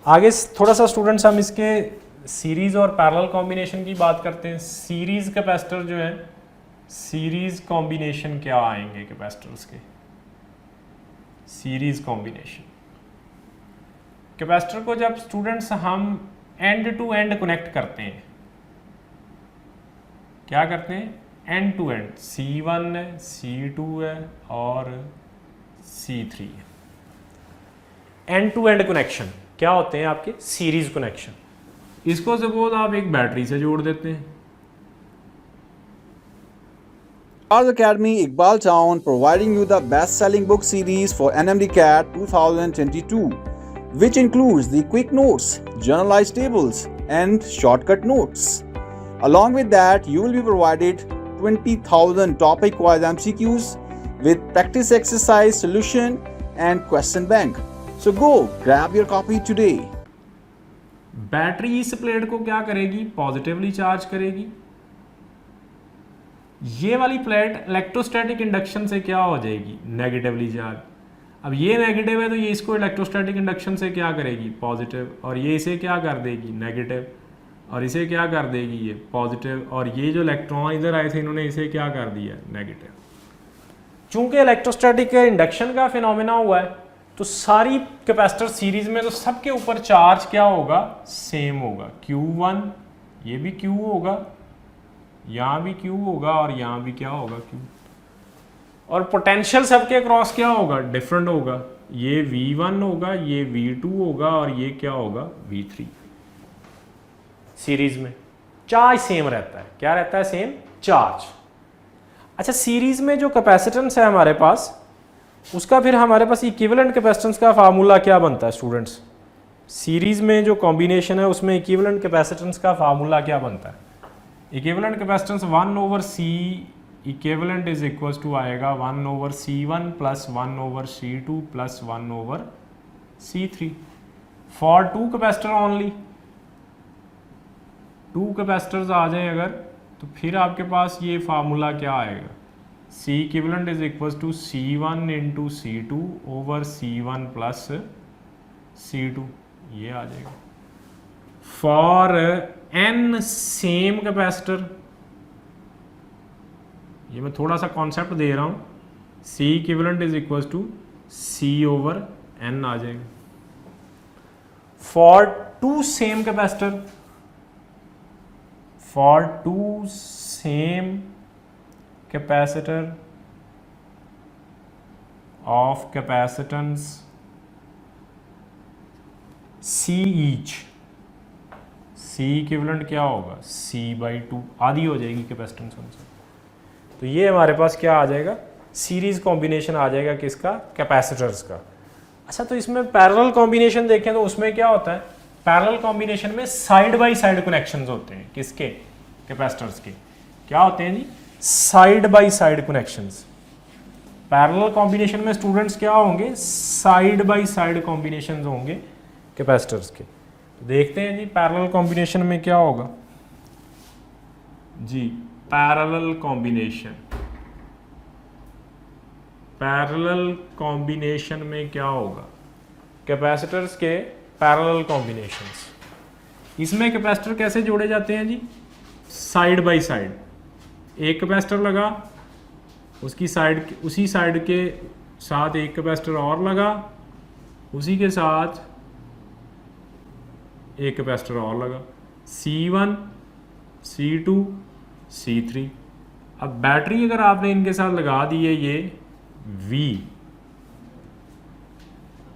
आगे थोड़ा सा स्टूडेंट्स हम इसके सीरीज और पैरेलल कॉम्बिनेशन की बात करते हैं। सीरीज कैपेसिटर जो है, सीरीज कॉम्बिनेशन क्या आएंगे कैपेसिटर्स के? सीरीज कॉम्बिनेशन कैपेसिटर को जब स्टूडेंट्स हम एंड टू एंड कनेक्ट करते हैं, क्या करते हैं? एंड टू एंड, C1 है, C2 है और C3 है। एंड टू एंड कनेक्शन क्या होते हैं आपके? Series connection. इसको सपोज आप एक बैटरी से जोड़ देते हैं। Stars Academy Iqbal Town providing you the best-selling book series for NMDCAT 2022, which includes the quick notes, generalized tables, and shortcut notes. Along with that, you will be provided 20,000 topic-wise MCQs with practice exercise, solution, and question bank. So go grab your copy today. Battery इस plate को क्या करेगी? Positively charge करेगी। ये वाली plate electrostatic induction से क्या हो जाएगी? Negatively charge. अब ये नेगेटिव है तो ये इसको इलेक्ट्रोस्टैटिक इंडक्शन से क्या करेगी? पॉजिटिव। और ये इसे क्या कर देगी? नेगेटिव। और इसे क्या कर देगी? ये पॉजिटिव। और ये जो इलेक्ट्रॉन इधर आए थे इन्होंने इसे क्या कर दिया? नेगेटिव। चूंकि इलेक्ट्रोस्टैटिक इंडक्शन का फिनोमेना हुआ है तो सारी कैपेसिटर सीरीज में, तो सबके ऊपर चार्ज क्या होगा? सेम होगा। Q1, ये भी Q होगा, यहाँ भी Q होगा और यहाँ भी क्या होगा? Q। और पोटेंशियल सबके क्रॉस क्या होगा? डिफरेंट होगा। ये V1 होगा, ये V2 होगा और ये क्या होगा? V3। सीरीज में चार्ज सेम रहता है। क्या रहता है? Same charge. अच्छा, सीरीज में जो कैपेसिटेंस है हमारे पास, उसका फिर हमारे पास इक्विवेलेंट कैपेसिटेंस का फार्मूला क्या बनता है स्टूडेंट्स? सीरीज में जो कॉम्बिनेशन है उसमें इक्विवेलेंट कैपेसिटेंस का फार्मूला क्या बनता है? Equivalent capacitance 1/C equivalent is equal to आएगा 1/C1 plus 1/C2 plus 1/C3 for two capacitor only. Two capacitors आ जाए अगर, तो फिर आपके पास ये फार्मूला क्या आएगा? C equivalent is equal to C1 into C2 over C1 plus C2, ये आ जाएगा। फॉर n सेम कैपेसिटर, ये मैं थोड़ा सा कॉन्सेप्ट दे रहा हूं। C equivalent is equal to C over n आ जाएगा। For two same capacitor, for two same capacitor of capacitance C each, C equivalent क्या होगा? C/2 आधी हो जाएगी कैपेसिटेंस उनसे। तो ये हमारे पास क्या आ जाएगा? सीरीज कॉम्बिनेशन आ जाएगा किसका? कैपेसिटर्स का। अच्छा, तो इसमें पैरेलल कॉम्बिनेशन देखें तो उसमें क्या होता है? पैरेलल कॉम्बिनेशन में साइड बाय साइड कनेक्शंस होते हैं। किसके? कैपेसिटर्स के। क्या होते हैं जी? Side by side connections. Parallel combination में स्टूडेंट्स क्या होंगे? साइड बाय साइड कॉम्बिनेशंस होंगे कैपेसिटर्स के। देखते हैं जी पैरेलल कॉम्बिनेशन में क्या होगा जी। पैरेलल कॉम्बिनेशन, पैरेलल कॉम्बिनेशन में क्या होगा? कैपेसिटर्स के पैरेलल कॉम्बिनेशंस। इसमें कैपेसिटर कैसे जोड़े जाते हैं जी? Side by side. एक कैपेसिटर लगा, उसकी साइड, उसी साइड के साथ एक कैपेसिटर और लगा, उसी के साथ एक कैपेसिटर और लगा। C1, C2, C3। अब बैटरी अगर आपने इनके साथ लगा दी है ये V,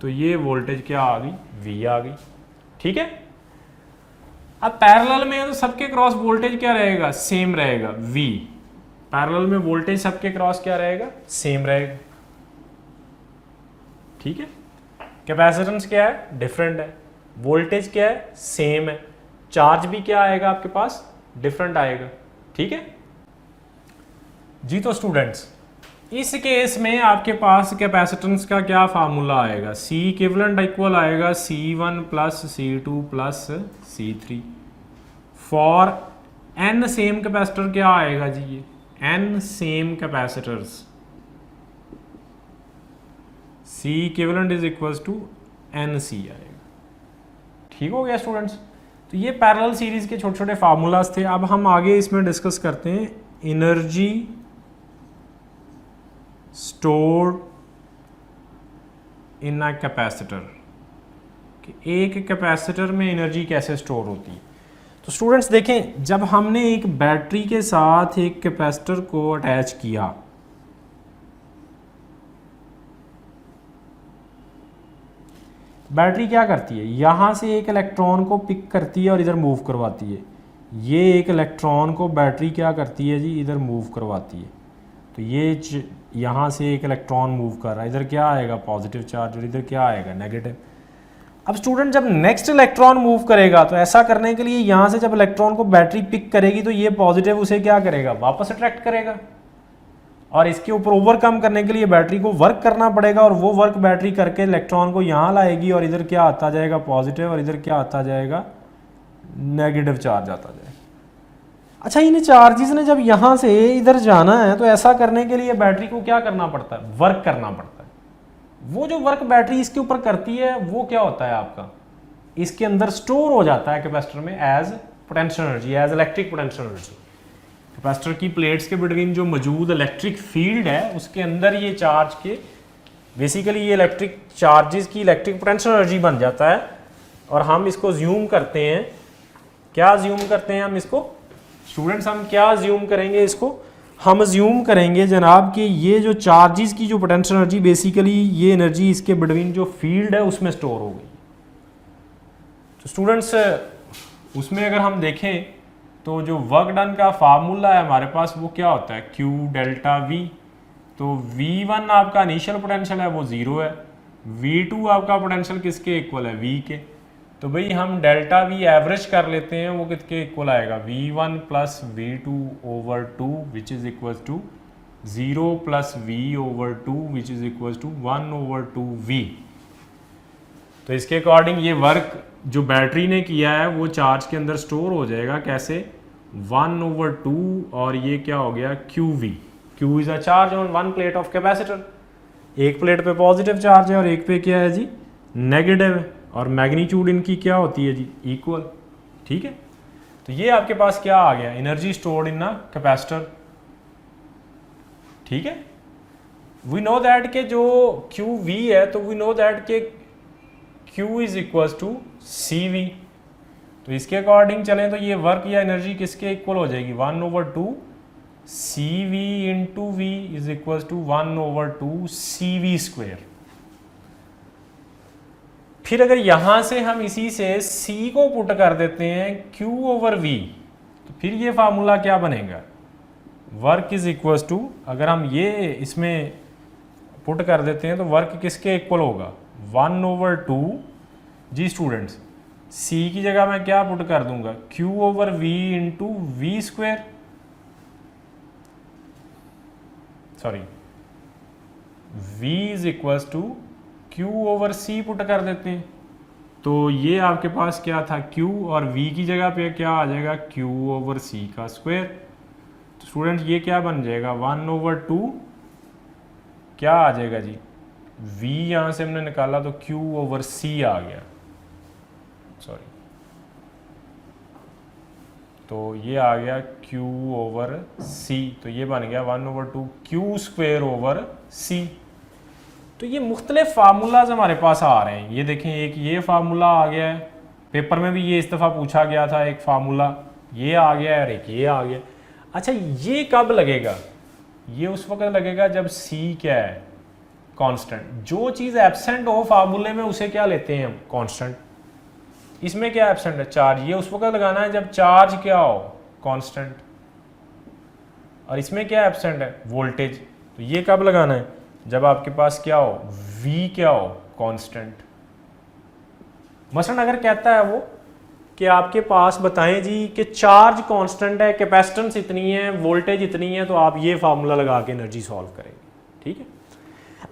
तो ये वोल्टेज क्या आ गई? V आ गई। ठीक है। अब पैरेलल में तो सबके क्रॉस वोल्टेज क्या रहेगा? सेम रहेगा, V। पैरेलल में वोल्टेज सबके क्रॉस क्या रहेगा? सेम रहेगा। ठीक है। कैपेसिटेंस क्या है? डिफरेंट है। वोल्टेज क्या है? सेम है। चार्ज भी क्या आएगा आपके पास? डिफरेंट आएगा। ठीक है जी। तो स्टूडेंट्स, इस केस में आपके पास कैपेसिटेंस का क्या फार्मूला आएगा? C इक्विवेलेंट इक्वल आएगा C1 plus C2 plus C3 for n same capacitor. क्या आएगा जी? ये n same capacitors. C equivalent is equal to NC आएगा। ठीक हो गया स्टूडेंट्स। तो ये पैरेलल सीरीज के छोटे छोटे फार्मूलाज थे। अब हम आगे इसमें डिस्कस करते हैं energy stored in a capacitor, कि एक कैपेसिटर में एनर्जी कैसे स्टोर होती है। तो स्टूडेंट्स देखें, जब हमने एक बैटरी के साथ एक कैपेसिटर को अटैच किया, बैटरी क्या करती है, यहाँ से एक इलेक्ट्रॉन को पिक करती है और इधर मूव करवाती है। ये एक इलेक्ट्रॉन को बैटरी क्या करती है जी, इधर मूव करवाती है। तो ये यहाँ से एक इलेक्ट्रॉन मूव कर रहा है, इधर क्या आएगा पॉजिटिव चार्ज और इधर क्या आएगा नेगेटिव। अब स्टूडेंट जब नेक्स्ट इलेक्ट्रॉन मूव करेगा तो ऐसा करने के लिए यहाँ से जब इलेक्ट्रॉन को बैटरी पिक करेगी तो ये पॉजिटिव उसे क्या करेगा, वापस अट्रैक्ट करेगा। और इसके ऊपर ओवरकम करने के लिए बैटरी को वर्क करना पड़ेगा, और वो वर्क बैटरी करके इलेक्ट्रॉन को यहाँ लाएगी और इधर क्या आता जाएगा पॉजिटिव, और इधर क्या आता जाएगा नेगेटिव चार्ज आता जाएगा। अच्छा, इन चार्जेस ने जब यहाँ से इधर जाना है तो ऐसा करने के लिए बैटरी को क्या करना पड़ता है, वर्क करना पड़ता है। वो जो वर्क बैटरी इसके ऊपर करती है वो क्या होता है आपका, इसके अंदर स्टोर हो जाता है कैपेसिटर में as potential energy, as electric potential energy. Capacitor की प्लेट्स के बिटवीन जो मौजूद इलेक्ट्रिक फील्ड है उसके अंदर ये चार्ज के बेसिकली ये इलेक्ट्रिक चार्जेस की इलेक्ट्रिक पोटेंशियल एनर्जी बन जाता है। और हम इसको ज्यूम करते हैं, क्या ज्यूम करते हैं हम इसको स्टूडेंट्स, हम क्या ज्यूम करेंगे इसको, हम ज्यूम करेंगे जनाब कि ये जो चार्जेस की जो पोटेंशियल एनर्जी बेसिकली ये एनर्जी इसके बिटवीन जो फील्ड है उसमें स्टोर हो गई। तो स्टूडेंट्स उसमें अगर हम देखें तो जो वर्क डन का फार्मूला है हमारे पास वो क्या होता है, Q डेल्टा V। तो V1 आपका इनिशियल पोटेंशियल है वो 0 है, V2 आपका पोटेंशियल किसके इक्वल है, V के। तो भाई हम डेल्टा V एवरेज कर लेते हैं, वो किसके इक्वल आएगा, V1 plus V2 over 2 which is equal to 0 plus V over 2 which is equal to 1 over 2V। तो इसके अकॉर्डिंग ये वर्क जो बैटरी ने किया है वो चार्ज के अंदर स्टोर हो जाएगा, कैसे 1 ओवर 2, और ये क्या हो गया QV। Q is a charge on one plate of capacitor. एक प्लेट पे पॉजिटिव चार्ज है और एक पे क्या है जी नेगेटिव है, और मैग्नीट्यूड इनकी क्या होती है जी इक्वल। ठीक है, तो ये आपके पास क्या आ गया, energy stored in a capacitor. ठीक है, वी नो दैट के जो QV है तो वी नो दैट के Q is equal to CV। तो इसके अकॉर्डिंग चलें तो ये वर्क या एनर्जी किसके इक्वल हो जाएगी, 1 over 2 CV into V is equal to 1 over 2 CV square. फिर अगर यहां से हम इसी से C को पुट कर देते हैं Q ओवर V, तो फिर ये फार्मूला क्या बनेगा, वर्क इज इक्वल टू, अगर हम ये इसमें पुट कर देते हैं तो वर्क किसके इक्वल होगा 1 ओवर 2 जी स्टूडेंट्स, C की जगह मैं क्या पुट कर दूंगा Q over V into V square, sorry V is equal to Q over C put कर देते हैं। तो ये आपके पास क्या था Q, और V की जगह पे क्या आ जाएगा Q ओवर C का स्क्वायर। तो स्टूडेंट ये क्या बन जाएगा 1 ओवर 2, क्या आ जाएगा जी V यहाँ से हमने निकाला तो Q ओवर C आ गया, सॉरी, तो ये आ गया Q ओवर C, तो ये बन गया 1 over 2 Q square over C। तो ये मुख्तलिफ फार्मूलाज हमारे पास आ रहे हैं। ये देखें, एक ये फार्मूला आ गया है, पेपर में भी ये इस दफ़ा पूछा गया था, एक फार्मूला ये आ गया है और एक ये आ गया। अच्छा, ये कब लगेगा, ये उस वक्त लगेगा जब C क्या है कांस्टेंट। जो चीज़ एब्सेंट हो फार्मूले में उसे क्या लेते हैं हम कांस्टेंट। इसमें क्या एब्सेंट है, चार्ज। ये उस वक्त लगाना है जब चार्ज क्या हो कांस्टेंट, और इसमें क्या एब्सेंट है वोल्टेज। तो ये कब लगाना है, जब आपके पास क्या हो V क्या हो कांस्टेंट। मसलन अगर कहता है वो कि आपके पास बताएं जी कि चार्ज कांस्टेंट है, कैपेसिटेंस इतनी है, वोल्टेज इतनी है, तो आप ये फार्मूला लगा के एनर्जी सॉल्व करेंगे। ठीक है,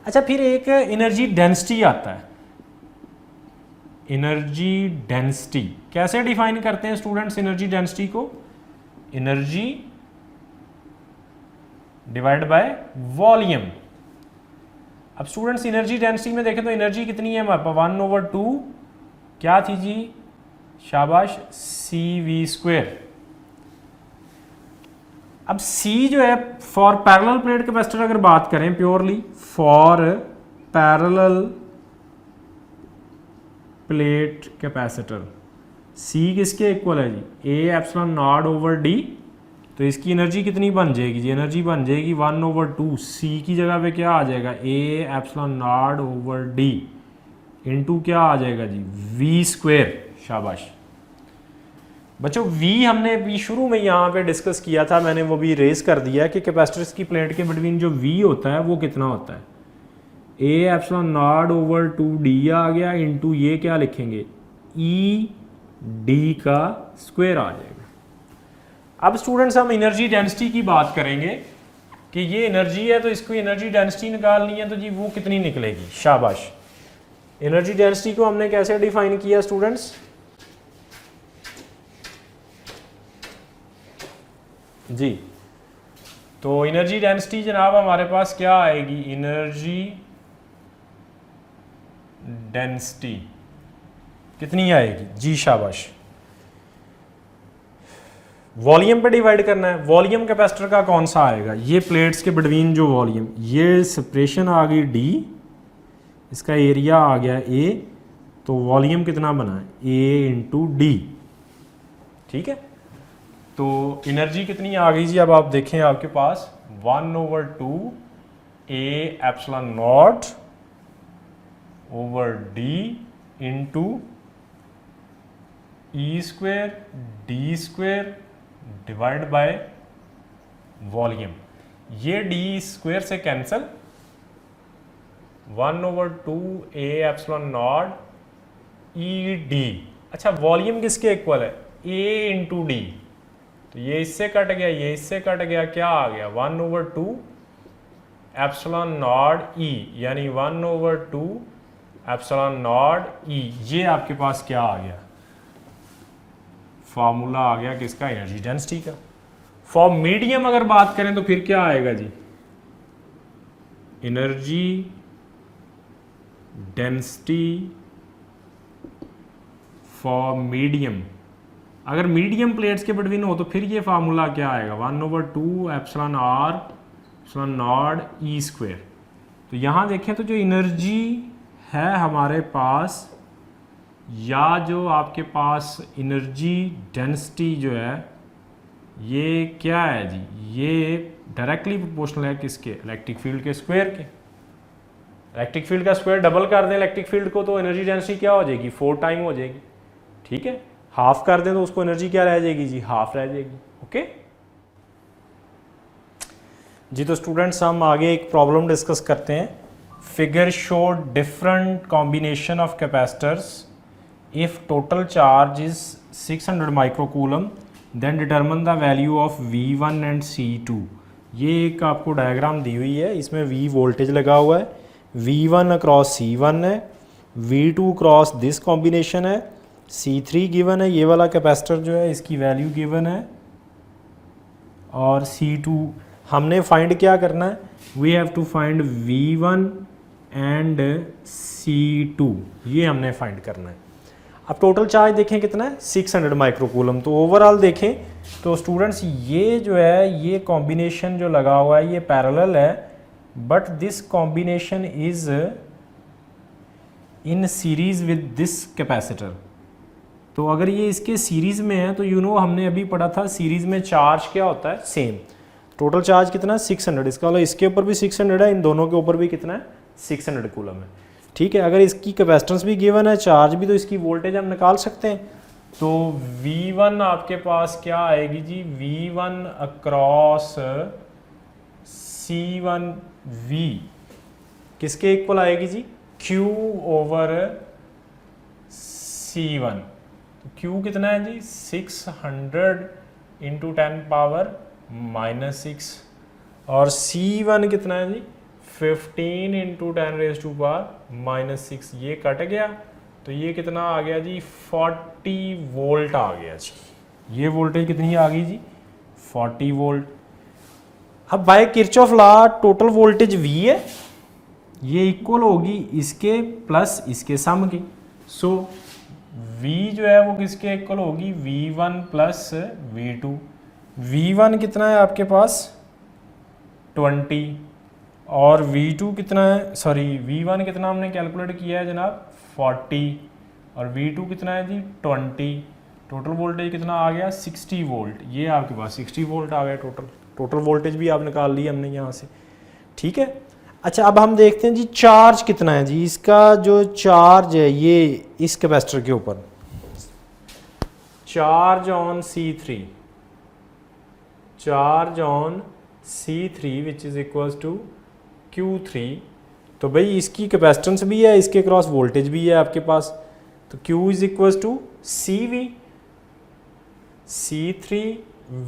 अच्छा, फिर एक एनर्जी डेंसिटी आता है। एनर्जी डेंसिटी कैसे डिफाइन करते हैं स्टूडेंट्स एनर्जी डेंसिटी को, एनर्जी डिवाइड बाय वॉल्यूम। अब स्टूडेंट्स एनर्जी डेंसिटी में देखें तो एनर्जी कितनी है हमारे पास 1 ओवर 2 क्या थी जी शाबाश, सी वी स्क्वेयर। अब सी जो है फॉर पैरेलल प्लेट कैपेसिटर अगर बात करें purely for parallel plate capacitor, C किसके इक्वल है जी, A epsilon naught over D. तो इसकी एनर्जी कितनी बन जाएगी जी, एनर्जी बन जाएगी 1/2, सी की जगह पे क्या आ जाएगा, ए epsilon naught over D into क्या आ जाएगा जी, वी स्क्वेयर। शाबाश बच्चों, V हमने अभी शुरू में यहाँ पे डिस्कस किया था, मैंने वो भी रेज कर दिया कि कैपेसिटर्स की प्लेट के बिटवीन जो V होता है वो कितना होता है, ए एप्सिलॉन नॉट ओवर 2D आ गया इंटू ये क्या लिखेंगे, ई डी का स्क्वायर आ जाएगा। अब स्टूडेंट्स हम एनर्जी डेंसिटी की बात करेंगे कि ये एनर्जी है तो इसको एनर्जी डेंसिटी निकालनी है, तो जी वो कितनी निकलेगी। शाबाश, एनर्जी डेंसिटी को हमने कैसे डिफाइन किया स्टूडेंट्स, जी तो एनर्जी डेंसिटी जनाब हमारे पास क्या आएगी, एनर्जी डेंसिटी कितनी आएगी जी, शाबाश, वॉल्यूम पे डिवाइड करना है। वॉल्यूम कैपेसिटर का कौन सा आएगा, ये प्लेट्स के बिटवीन जो वॉल्यूम, ये सेपरेशन आ गई डी, इसका एरिया आ गया ए, तो वॉल्यूम कितना बना है, ए इंटू डी। ठीक है, तो एनर्जी कितनी आ गई जी, अब आप देखें आपके पास 1/2 ए epsilon naught over D into E square D square divide by volume. ये डी स्क्वेयर से कैंसल, 1/2 ए एप्सिलॉन नॉट ई डी। अच्छा, वॉल्यूम किसके इक्वल है, ए इंटू डी, तो ये इससे कट गया, ये इससे कट गया, क्या आ गया 1/2 एप्सिलॉन नॉट ई, यानी 1/2 एप्सिलॉन नॉट ई। ये आपके पास क्या आ गया, फॉर्मूला आ गया किसका, एनर्जी डेंसिटी का। फॉर मीडियम अगर बात करें तो फिर क्या आएगा जी, एनर्जी डेंसिटी फॉर मीडियम। अगर मीडियम प्लेट्स के बिटवीन हो तो फिर ये फार्मूला क्या आएगा, 1/2 epsilon r epsilon naught e square. तो यहाँ देखें तो जो एनर्जी है हमारे पास, या जो आपके पास एनर्जी डेंसिटी जो है, ये क्या है जी, ये डायरेक्टली प्रोपोर्शनल है किसके, इलेक्ट्रिक फील्ड के स्क्वायर के। इलेक्ट्रिक फील्ड का स्क्वायर डबल कर दें इलेक्ट्रिक फील्ड को तो एनर्जी डेंसिटी क्या हो जाएगी, 4 टाइम हो जाएगी। ठीक है, हाफ कर दें तो उसको एनर्जी क्या रह जाएगी जी, हाफ रह जाएगी। ओके जी, तो स्टूडेंट्स हम आगे एक प्रॉब्लम डिस्कस करते हैं। Figure show different combination of capacitors if total charge is 600 microcoulomb, then determine the value of V1 and C2। ये एक आपको डायग्राम दी हुई है, इसमें V वोल्टेज लगा हुआ है, V1 अक्रॉस C1 है, V2 क्रॉस दिस कॉम्बिनेशन है, C3 गिवन है, ये वाला कैपेसिटर जो है इसकी वैल्यू गिवन है, और C2 हमने फाइंड क्या करना है, we have to find V1 and C2, ये हमने फाइंड करना है। अब टोटल चार्ज देखें कितना है, 600 माइक्रोकूलम। तो ओवरऑल देखें तो स्टूडेंट्स ये जो है, ये कॉम्बिनेशन जो लगा हुआ है ये पैरेलल है, but this combination is in series with this capacitor. तो अगर ये इसके सीरीज में है तो हमने अभी पढ़ा था सीरीज में चार्ज क्या होता है, सेम। टोटल चार्ज कितना है, 600, इसका मतलब इसके ऊपर भी 600 है, इन दोनों के ऊपर भी कितना है, 600 कूलम है। ठीक है, अगर इसकी कैपेसिटेंस भी गिवन है, चार्ज भी, तो इसकी वोल्टेज हम निकाल सकते हैं। तो V1 आपके पास क्या आएगी जी, V1 अक्रॉस C1V किसके इक्वल आएगी जी, Q ओवर C1। तो Q कितना है जी, 600 इंटू 10 पावर -6, और C1 कितना है जी, 15 इंटू 10 रेज टू पावर -6। ये कट गया तो ये कितना आ गया जी, 40 वोल्ट आ गया जी। ये वोल्टेज कितनी आ गई जी, 40 वोल्ट। अब by Kirchhoff law total voltage V है, ये इक्वल होगी इसके प्लस इसके सम की। सो v जो है वो किसके इक्वल होगी, v1 प्लस v2। v1 कितना है आपके पास 20 और v2 कितना है, सॉरी v1 कितना हमने कैलकुलेट किया है जनाब 40 और v2 कितना है जी 20। टोटल वोल्टेज कितना आ गया 60 वोल्ट। ये आपके पास 60 वोल्ट आ गया टोटल वोल्टेज भी आप निकाल ली हमने यहाँ से, ठीक है। अच्छा अब हम देखते हैं जी चार्ज कितना है जी, इसका जो चार्ज है ये इस कैपेसिटर के ऊपर, charge on C3, charge on C3 which is equals to Q3। तो भाई इसकी कैपेसिटेंस भी है, इसके क्रॉस वोल्टेज भी है आपके पास, तो Q is equals to CV, C3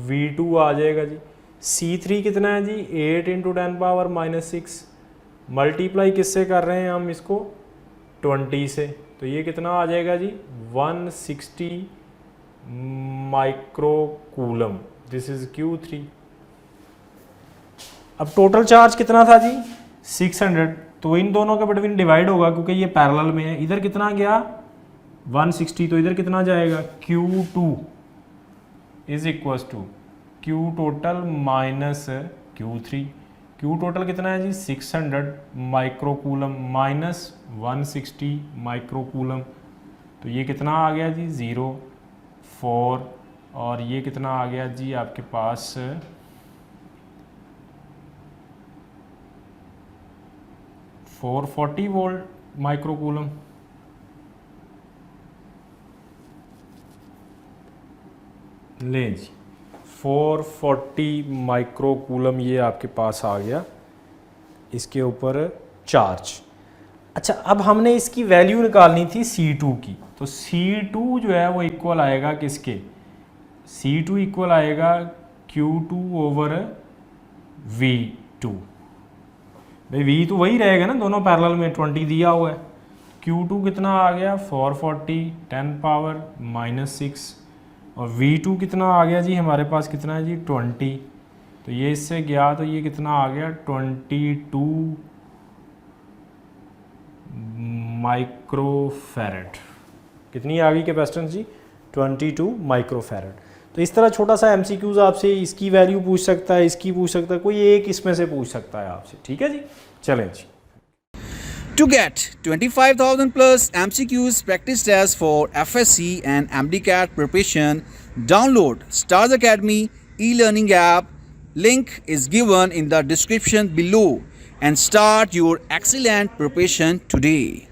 V2 आ जाएगा जी। C3 कितना है जी 8 × 10⁻⁻6, मल्टीप्लाई किससे कर रहे हैं हम इसको 20 से, तो ये कितना आ जाएगा जी 160 micro coulomb, this is Q3। अब टोटल चार्ज कितना था जी 600, तो इन दोनों के बिटवीन डिवाइड होगा क्योंकि ये पैरेलल में है। इधर कितना गया 160, तो इधर कितना जाएगा Q2 is equals to Q total minus Q3। Q total कितना है जी 600 micro coulomb minus 160 micro coulomb, तो ये कितना आ गया जी 0 4 और ये कितना आ गया जी आपके पास 440 वोल्ट माइक्रो कूलम। लें जी 440 माइक्रो कूलम ये आपके पास आ गया इसके ऊपर चार्ज। अच्छा अब हमने इसकी वैल्यू निकालनी थी C2 की, तो C2 जो है वो इक्वल आएगा किसके, C2 इक्वल आएगा Q2 ओवर V2। भाई V तो वही रहेगा ना, दोनों पैरेलल में 20 दिया हुआ है। Q2 कितना आ गया 440 10⁻⁻6 और V2 कितना आ गया जी हमारे पास कितना है जी 20, तो ये इससे गया तो ये कितना आ गया 22 माइक्रोफैरेड। कितनी आ गई कैपेसिटेंस जी 22 माइक्रोफैरेड। तो इस तरह छोटा सा MCQs आपसे इसकी वैल्यू पूछ सकता है, इसकी पूछ सकता है, कोई एक इसमें से पूछ सकता है आपसे, ठीक है जी। चलें जी। To get 25,000 plus MCQs practice tests for FSC and MDCAT preparation, download Stars Academy e-learning app. Link is given in the description below and start your excellent preparation today.